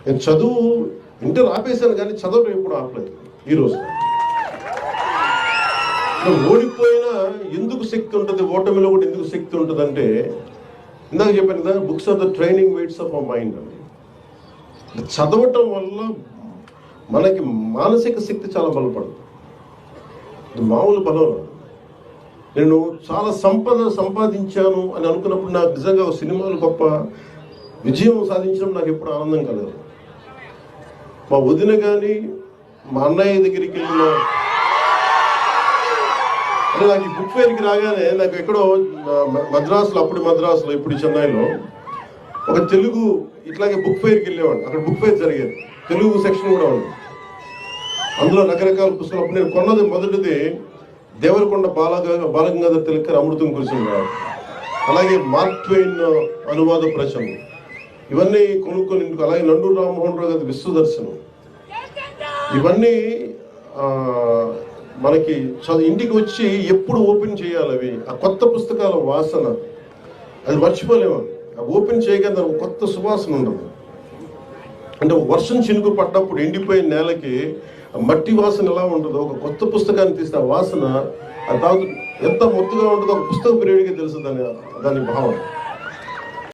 నేను చదువు ఇంటర్ ఆపేశాను కానీ చదవడం ఎప్పుడు ఆపలేదు. ఈరోజు ఓడిపోయినా ఎందుకు శక్తి ఉంటుంది, ఓటమిలో కూడా ఎందుకు శక్తి ఉంటుంది అంటే, ఇందాక చెప్పాను కదా, books are the training weights of our mind అని. చదవటం వల్ల మనకి మానసిక శక్తి చాలా బలపడుతుంది. మామూలు బలం. నేను చాలా సంపాదించాను అని అనుకున్నప్పుడు నాకు నిజంగా సినిమాలు గొప్ప విజయం సాధించడం నాకు ఎప్పుడు ఆనందం కలదు. మా వదిన కానీ మా అన్నయ్య దగ్గరికి వెళ్ళిన అంటే నాకు ఈ బుక్ ఫేర్కి రాగానే నాకు ఎక్కడో మద్రాసులో ఇప్పుడు చెన్నైలో ఒక తెలుగు ఇట్లాగే బుక్ ఫేర్కి వెళ్ళేవాడు. అక్కడ బుక్ ఫేర్ జరిగేది, తెలుగు సెక్షన్ కూడా ఉంది. అందులో రకరకాల పుస్తకాలు. అప్పుడు నేను కొన్నది మొదటిది దేవరకొండ బాలగంగాధర తిలకర్ అమృతం కురిసింది, అలాగే మార్క్ ట్వైన్ అనువాద ప్రచనం, ఇవన్నీ కొనుక్కొని ఇంటికి. అలాగే నండూరు రామ్మోహన్ రావు గారి విశ్వదర్శనం, ఇవన్నీ మనకి ఇంటికి వచ్చి ఎప్పుడు ఓపెన్ చేయాలి. అవి ఆ కొత్త పుస్తకాల వాసన అది మర్చిపోలేము. ఓపెన్ చేయగానే ఒక కొత్త సువాసన ఉండదు. అంటే వర్షం చినుకు పడ్డప్పుడు ఎండిపోయిన నేలకి మట్టి వాసన ఎలా ఉంటుందో, ఒక కొత్త పుస్తకాన్ని తీస్తే ఆ వాసన ఎంత మొత్తుగా ఉంటుందో ఒక పుస్తక పీరియడ్కి తెలుసు దాని భావన.